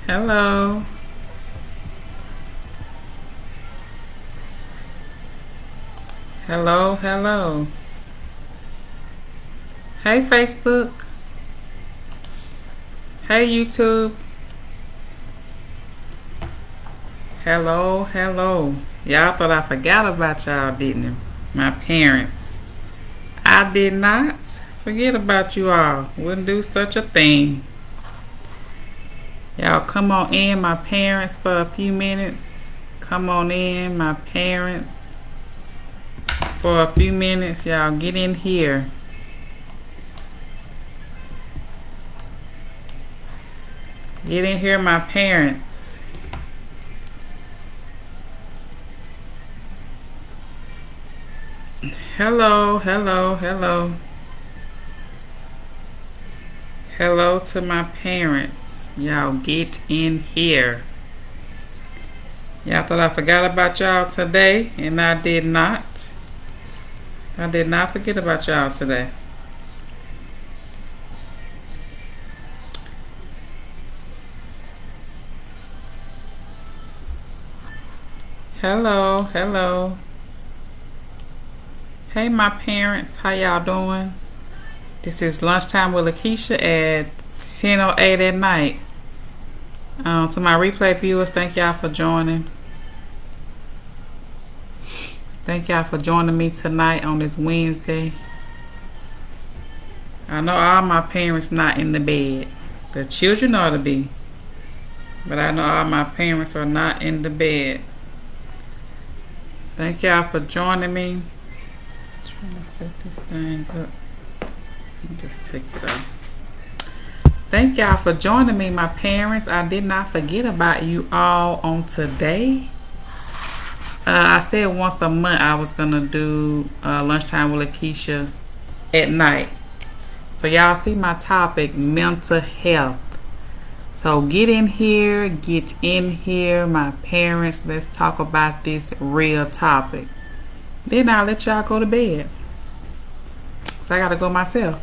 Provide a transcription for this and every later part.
Hello. Hello, hello. Hey, Facebook. Hey, YouTube. Hello, hello. Y'all thought I forgot about y'all, didn't you? My parents. I did not forget about you all. Wouldn't do such a thing. Y'all come on in, my parents, for a few minutes. Come on in, my parents, for a few minutes. Y'all get in here. Get in here, my parents. Hello, hello, hello. Hello to my parents. Y'all get in here. Y'all thought I forgot about y'all today, and I did not. I did not forget about y'all today. Hello, hello. Hey, my parents. How y'all doing? This is Lunchtime with Lakeisha at 10:08 at night. To my replay viewers, thank y'all for joining. Thank y'all for joining me tonight on this Wednesday. I know all my parents not in the bed. The children ought to be. But I know all my parents are not in the bed. Thank y'all for joining me. Trying to set this thing up. Let me just take it off. Thank y'all for joining me, my parents. I did not forget about you all on today. I said once a month I was going to do Lunchtime with Lakeisha at night. So y'all see my topic, mental health. So get in here, my parents. Let's talk about this real topic. Then I'll let y'all go to bed. So I got to go myself.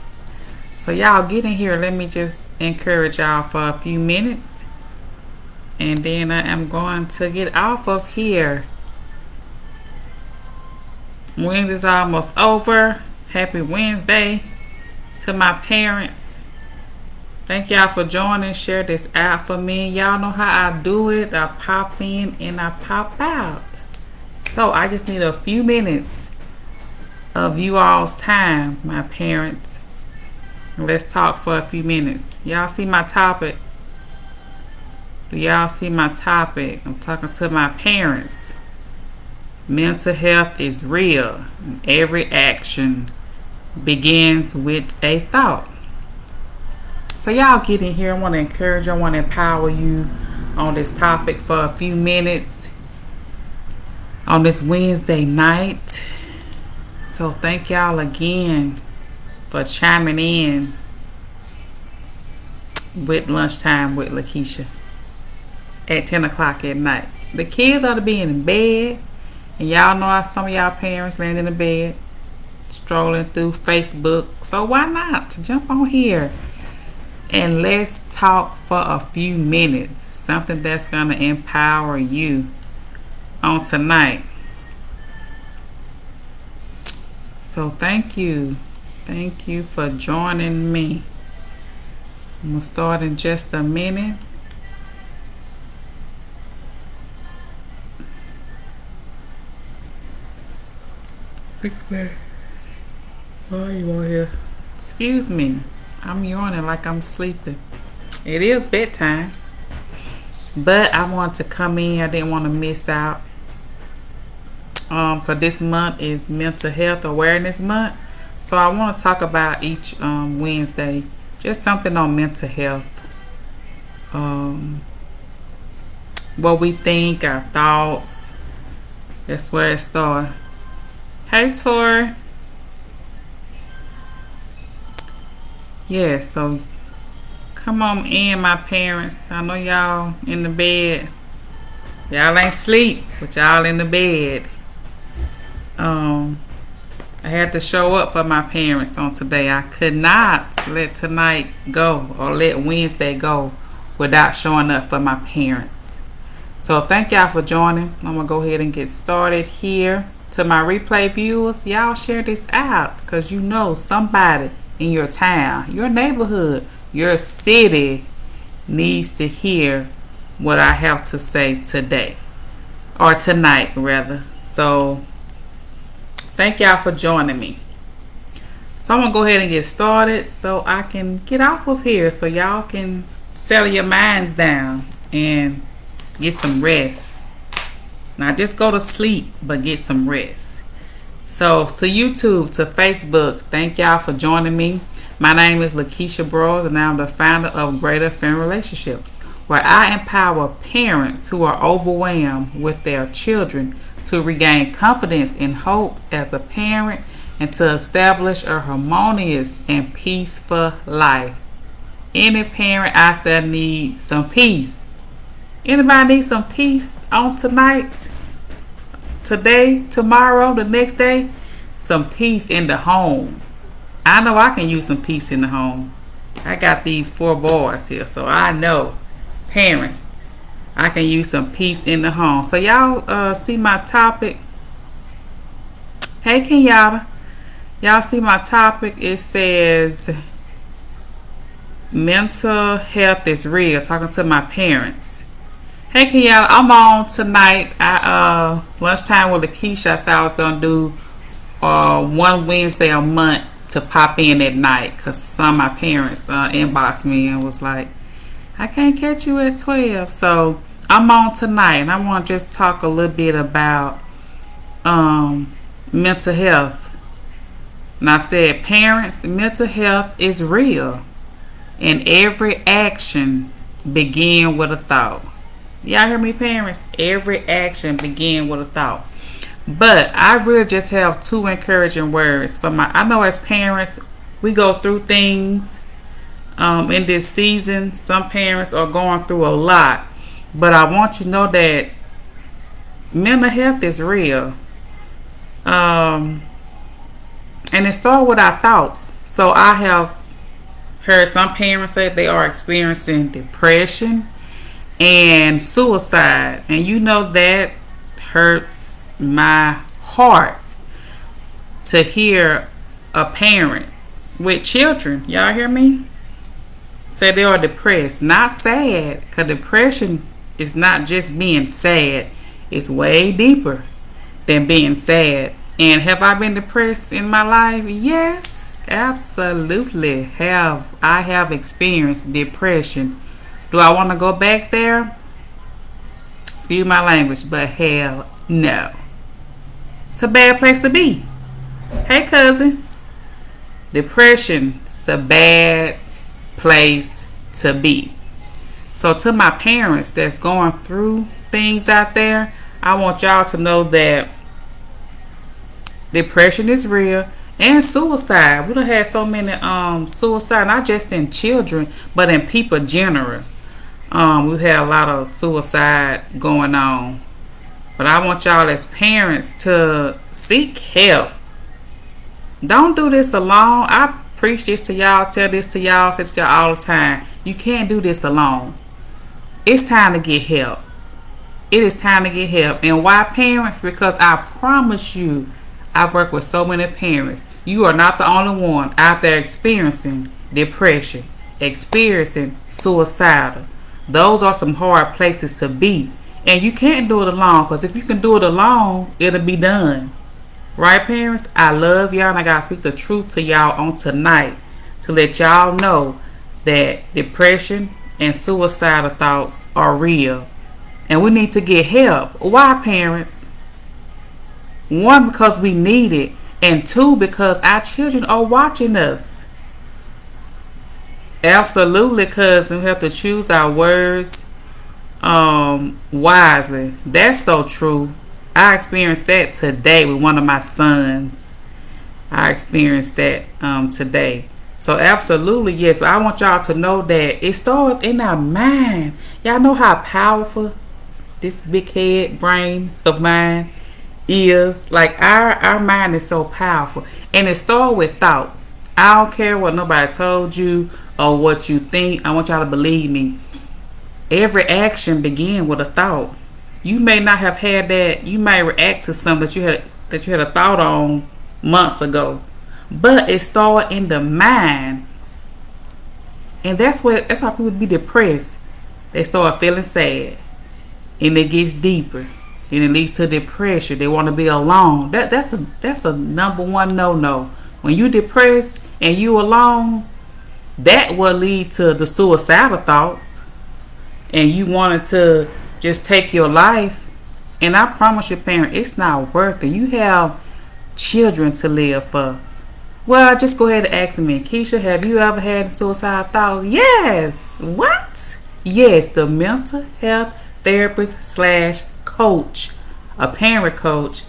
So y'all get in here. Let me just encourage y'all for a few minutes. And then I am going to get off of here. Wednesday's almost over. Happy Wednesday to my parents. Thank y'all for joining. Share this out for me. Y'all know how I do it. I pop in and I pop out. So I just need a few minutes of you all's time, my parents. Let's talk for a few minutes. Y'all see my topic? Do y'all see my topic? I'm talking to my parents. Mental health is real. Every action begins with a thought. So y'all get in here. I want to encourage you. I want to empower you on this topic for a few minutes on this Wednesday night. So thank y'all again for chiming in with Lunchtime with Lakeisha at 10 o'clock at night. The kids ought to be in bed. And y'all know how some of y'all parents land in the bed, strolling through Facebook. So why not jump on here and let's talk for a few minutes. Something that's going to empower you on tonight. So thank you. Thank you for joining me. I'm going to start in just a minute. Oh, you on here? Excuse me. I'm yawning like I'm sleeping. It is bedtime. But I wanted to come in. I didn't want to miss out. Because this month is Mental Health Awareness Month. So I want to talk about each Wednesday. Just something on mental health. What we think, our thoughts. That's where it starts. Hey, Tori. Yeah, so come on in, my parents. I know y'all in the bed. Y'all ain't sleep, but y'all in the bed. I had to show up for my parents on today. I could not let tonight go or let Wednesday go without showing up for my parents. So thank y'all for joining. I'm going to go ahead and get started here. To my replay viewers, y'all share this out, because you know somebody in your town, your neighborhood, your city needs to hear what I have to say today, or tonight rather. So thank y'all for joining me. So I'm going to go ahead and get started so I can get off of here, so y'all can settle your minds down and get some rest. Not just go to sleep, but get some rest. So to YouTube, to Facebook, thank y'all for joining me. My name is Lakeisha Bros, and I'm the founder of Greater Family Relationships, where I empower parents who are overwhelmed with their children to regain confidence and hope as a parent, and to establish a harmonious and peaceful life. Any parent out there needs some peace. Anybody need some peace on tonight, today, tomorrow, the next day? Some peace in the home. I know I can use some peace in the home. I got these 4 boys here, so I know, parents, I can use some peace in the home. So y'all see my topic. Hey Kenyatta, y'all see my topic? It says mental health is real. Talking to my parents. Hey Kenyatta, I'm on tonight. Lunchtime with Lakeisha. I said I was gonna do one Wednesday a month to pop in at night, because some of my parents inboxed me and was like, I can't catch you at 12. So I'm on tonight, and I want to just talk a little bit about mental health. And I said, parents, mental health is real, and every action begins with a thought. Y'all hear me, parents? Every action begins with a thought. But I really just have 2 encouraging words for I know as parents, we go through things in this season. Some parents are going through a lot. But I want you to know that mental health is real. And it starts with our thoughts. So I have heard some parents say they are experiencing depression and suicide, and you know that hurts my heart to hear a parent with children, y'all hear me, say they are depressed, not sad, because depression is not just being sad, it's way deeper than being sad. And have I been depressed in my life? Yes, absolutely I have experienced depression. Do I want to go back there? Excuse my language, but hell no. It's a bad place to be. Hey cousin. Depression is a bad place to be. So to my parents that's going through things out there, I want y'all to know that depression is real, and suicide. We done had so many suicide, not just in children, but in people general. We've had a lot of suicide going on. But I want y'all as parents to seek help. Don't do this alone. I preach this to y'all, tell this to y'all, say this to y'all all the time. You can't do this alone. It's time to get help. It is time to get help. And why, parents? Because I promise you, I work with so many parents. You are not the only one out there experiencing depression, experiencing suicidal. Those are some hard places to be. And you can't do it alone, because if you can do it alone, it'll be done. Right, parents? I love y'all, and I gotta speak the truth to y'all on tonight to let y'all know that depression and suicidal thoughts are real. And we need to get help. Why, parents? 1, because we need it. And 2, because our children are watching us. Absolutely, cousin. We have to choose our words wisely. That's so true. I experienced that today with one of my sons. I experienced that today. So absolutely, yes. But I want y'all to know that it starts in our mind. Y'all know how powerful this big head brain of mine is. Like our mind is so powerful. And it starts with thoughts. I don't care what nobody told you or what you think. I want y'all to believe me. Every action begins with a thought. You may not have had that. You may react to something that you had a thought on months ago, but it started in the mind, and that's how people be depressed. They start feeling sad, and it gets deeper, and it leads to depression. They want to be alone. That's a number one no. When you depressed and you alone, that will lead to the suicidal thoughts, and you wanted to just take your life. And I promise you, parent, it's not worth it. You have children to live for. Well, just go ahead and ask me, Keisha, have you ever had suicidal thoughts? Yes. What? Yes, the mental health therapist / coach, a parent coach,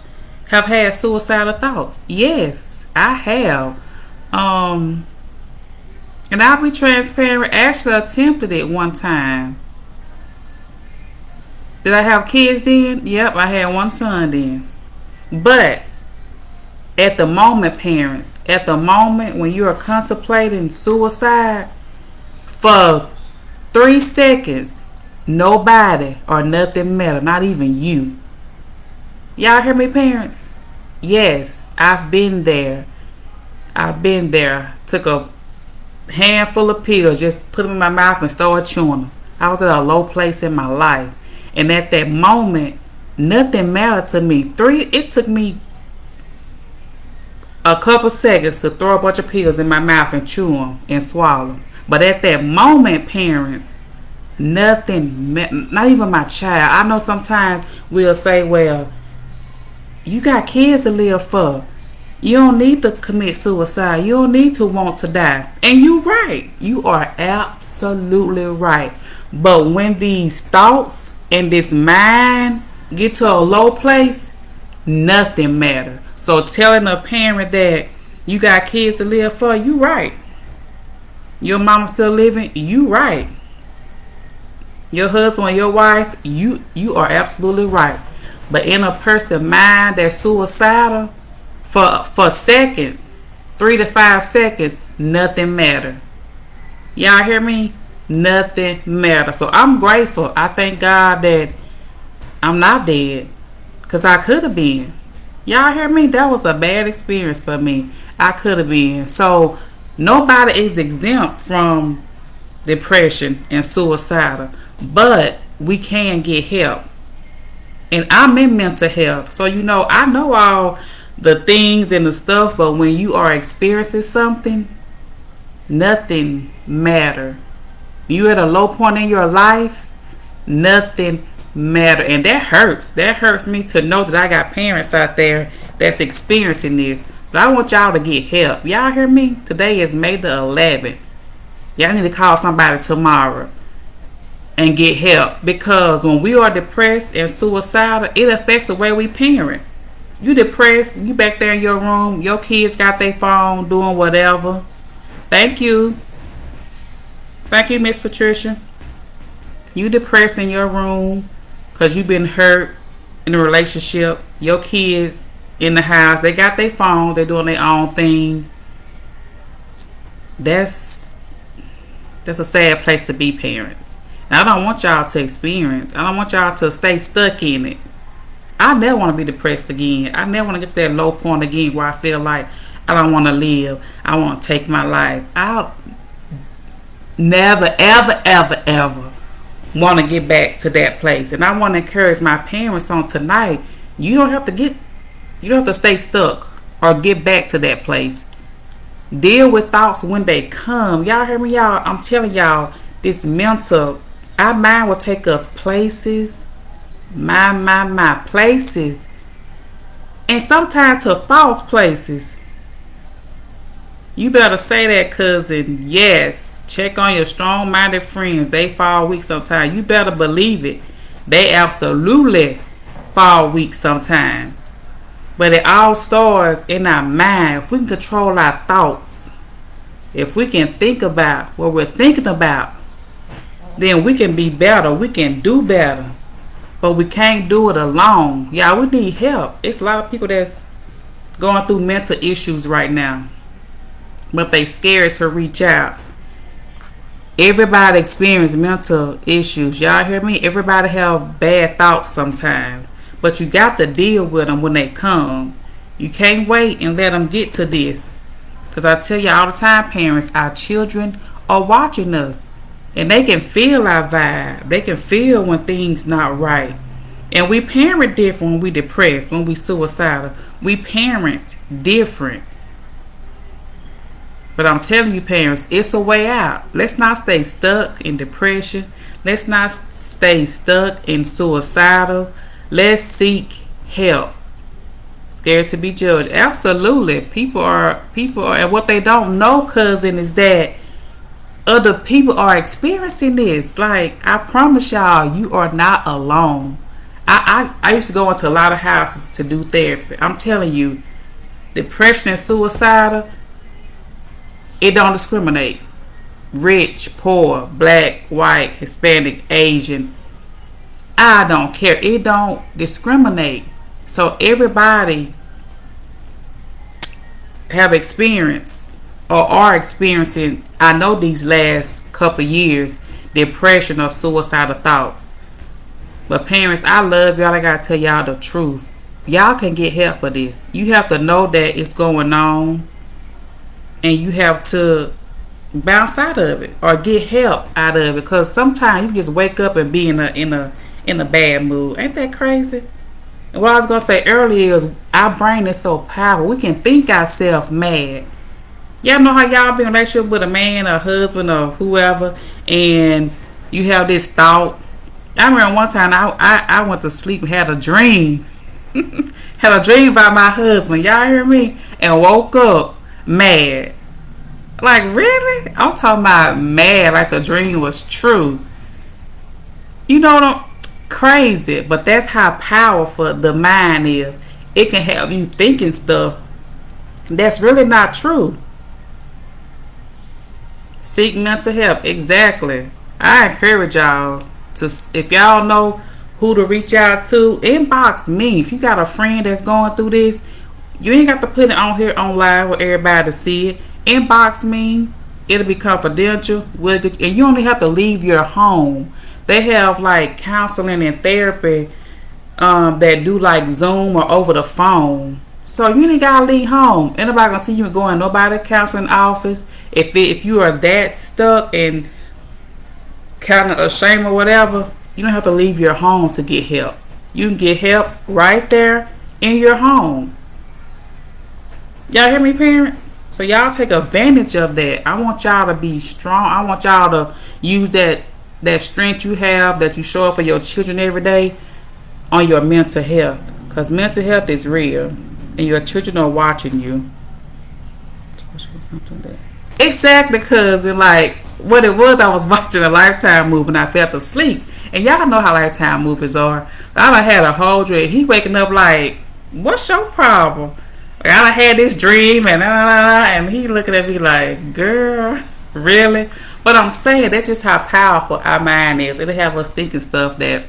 have had suicidal thoughts. Yes, I have. And I'll be transparent. Actually attempted it one time. Did I have kids then? Yep, I had one son then. But at the moment, parents, at the moment when you are contemplating suicide, for 3 seconds, nobody or nothing matter, not even you. Y'all hear me, parents? Yes, I've been there. Took a handful of pills, just put them in my mouth and started chewing them. I was at a low place in my life. And at that moment, nothing mattered to me. It took me a couple seconds to throw a bunch of pills in my mouth and chew them and swallow them. But at that moment, parents, nothing, not even my child. I know sometimes we'll say, well, you got kids to live for. You don't need to commit suicide. You don't need to want to die. And you're right. You are absolutely right. But when these thoughts and this mind get to a low place, nothing matters. So telling a parent that you got kids to live for, you right. Your mama still living, you right. Your husband, your wife, you are absolutely right. But in a person's mind that's suicidal, for seconds, 3 to 5 seconds, nothing matter. Y'all hear me? Nothing matter. So I'm grateful. I thank God that I'm not dead, because I could have been. Y'all hear me? That was a bad experience for me. I could have been. So nobody is exempt from depression and suicidal, but we can get help. And I'm in mental health, so I know all the things and the stuff, but when you are experiencing something, nothing matter. You at a low point in your life, nothing matter. And that hurts me to know that I got parents out there that's experiencing this. But I want y'all to get help. Y'all hear me? Today is May the 11th. Y'all need to call somebody tomorrow and get help, because when we are depressed and suicidal, it affects the way we parent. You depressed, you back there in your room, your kids got their phone doing whatever. Thank you, Miss Patricia. You depressed in your room because you've been hurt in a relationship. Your kids in the house, they got their phone, they're doing their own thing. That's a sad place to be, parents. And I don't want y'all to experience. I don't want y'all to stay stuck in it. I never want to be depressed again. I never want to get to that low point again where I feel like I don't want to live. I want to take my life. I'll never, ever want to get back to that place. And I want to encourage my parents on tonight. You don't have to stay stuck or get back to that place. Deal with thoughts when they come. Y'all hear me, y'all? I'm telling y'all, this mental, our mind will take us places. My places. And sometimes to false places. You better say that, cousin. Yes. Check on your strong-minded friends. They fall weak sometimes. You better believe it. They absolutely fall weak sometimes. But it all starts in our mind. If we can control our thoughts, if we can think about what we're thinking about, then we can be better. We can do better. But we can't do it alone. Yeah, we need help. It's a lot of people that's going through mental issues right now, but they scared to reach out. Everybody experience mental issues. Y'all hear me? Everybody have bad thoughts sometimes. But you got to deal with them when they come. You can't wait and let them get to this. Because I tell you all the time, parents, our children are watching us. And they can feel our vibe. They can feel when things not right. And we parent different when we depressed, when we suicidal. We parent different. But I'm telling you, parents, it's a way out. Let's not stay stuck in depression. Let's not stay stuck in suicidal. Let's seek help. Scared to be judged. Absolutely. People are, and what they don't know, cousin, is that other people are experiencing this. Like, I promise y'all, you are not alone. I used to go into a lot of houses to do therapy. I'm telling you, depression and suicidal, it don't discriminate. Rich, poor, black, white, Hispanic, Asian. I don't care. It don't discriminate. So everybody have experienced or are experiencing, I know these last couple years, depression or suicidal thoughts. But parents, I love y'all. I gotta tell y'all the truth. Y'all can get help for this. You have to know that it's going on, and you have to bounce out of it or get help out of it. Because sometimes you just wake up and be in a bad mood. Ain't that crazy? And what I was gonna say earlier is our brain is so powerful. We can think ourselves mad. Y'all know how y'all be in a relationship with a man or husband or whoever, and you have this thought. I remember one time I went to sleep and had a dream. Had a dream about my husband. Y'all hear me? And woke up mad. Like, really? I'm talking about mad like the dream was true. You know, crazy. But that's how powerful the mind is. It can have you thinking stuff that's really not true. Seek mental help. Exactly. I encourage y'all to, if y'all know who to reach out to, inbox me. If you got a friend that's going through this, you ain't got to put it on here on live for everybody to see it. Inbox me. It'll be confidential. And you only have to leave your home. They have like counseling and therapy that do like Zoom or over the phone. So you ain't gotta leave home. Ain't nobody gonna see you going nobody counseling office. If you are that stuck and kind of ashamed or whatever, you don't have to leave your home to get help. You can get help right there in your home. Y'all hear me, parents? So y'all take advantage of that. I want y'all to be strong. I want y'all to use that strength you have that you show up for your children every day on your mental health. Because mental health is real. And your children are watching you. Exactly, cousin. Like, what it was, I was watching a Lifetime movie and I fell asleep. And y'all know how Lifetime movies are. I done had a whole dream. He waking up like, what's your problem? I done had this dream and he looking at me like, girl, really? But I'm saying that's just how powerful our mind is. It'll have us thinking stuff that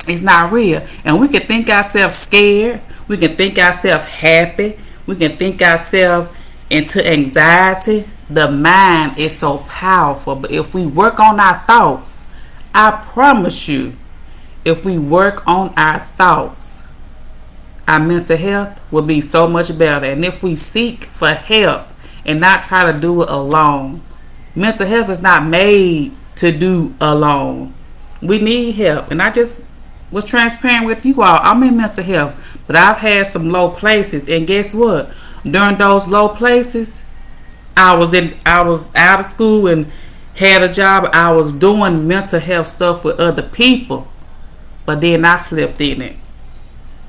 is not real. And we can think ourselves scared. We can think ourselves happy. We can think ourselves into anxiety. The mind is so powerful. But if we work on our thoughts, I promise you, if we work on our thoughts, our mental health will be so much better. And if we seek for help and not try to do it alone, mental health is not made to do alone. We need help. And I just was transparent with you all. I'm in mental health, but I've had some low places. And guess what? During those low places, I was out of school and had a job. I was doing mental health stuff with other people, but then I slipped in it.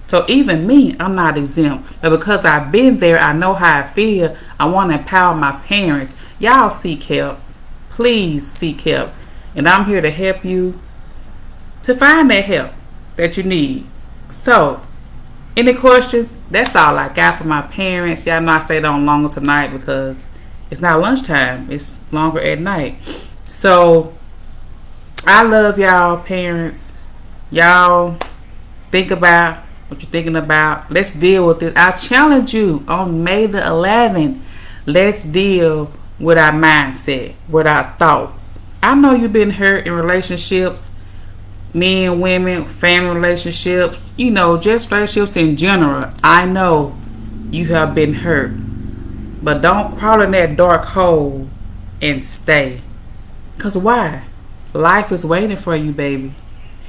So even me, I'm not exempt. But because I've been there, I know how I feel. I want to empower my parents. Y'all seek help. Please seek help. And I'm here to help you to find that help that you need. So, any questions? That's all I got for my parents. Y'all know I stayed on longer tonight because it's not lunchtime. It's longer at night. So, I love y'all, parents. Y'all think about what you're thinking about. Let's deal with this. I challenge you on May the 11th. Let's deal with our mindset, with our thoughts. I know you've been hurt in relationships, men, women, family relationships, just relationships in general. I know you have been hurt. But don't crawl in that dark hole and stay. Because why? Life is waiting for you, baby.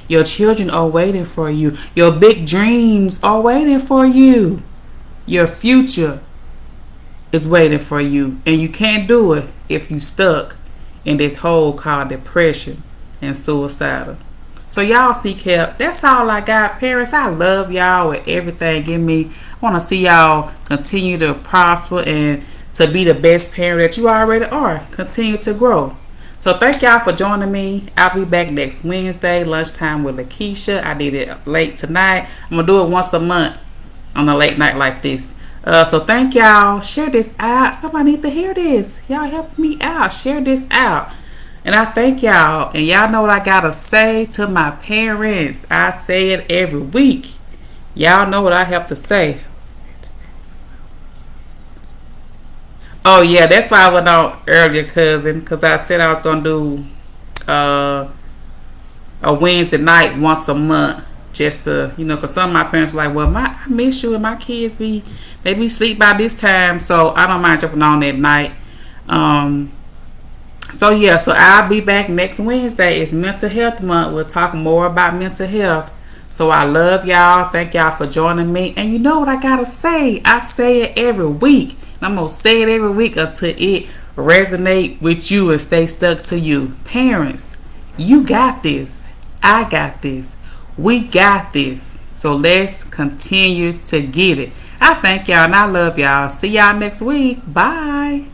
Your children are waiting for you. Your big dreams are waiting for you. Your future is waiting for you. And you can't do it if you stuck in this hole called depression and suicidal. So y'all seek help. That's all I got. Parents, I love y'all with everything in me. I want to see y'all continue to prosper and to be the best parent that you already are. Continue to grow. So thank y'all for joining me. I'll be back next Wednesday, lunchtime with Lakeisha. I did it late tonight. I'm going to do it once a month on a late night like this. So thank y'all. Share this out. Somebody need to hear this. Y'all help me out. Share this out. And I thank y'all. And y'all know what I got to say to my parents. I say it every week. Y'all know what I have to say. Oh, yeah, that's why I went out earlier, cousin, because I said I was going to do a Wednesday night once a month just to, because some of my parents are like, well, I miss you and my kids they sleep by this time, so I don't mind jumping on that night. So I'll be back next Wednesday. It's Mental Health Month. We'll talk more about mental health. So I love y'all. Thank y'all for joining me. And you know what I got to say? I say it every week. I'm going to say it every week until it resonate with you and stay stuck to you. Parents, you got this. I got this. We got this. So let's continue to get it. I thank y'all and I love y'all. See y'all next week. Bye.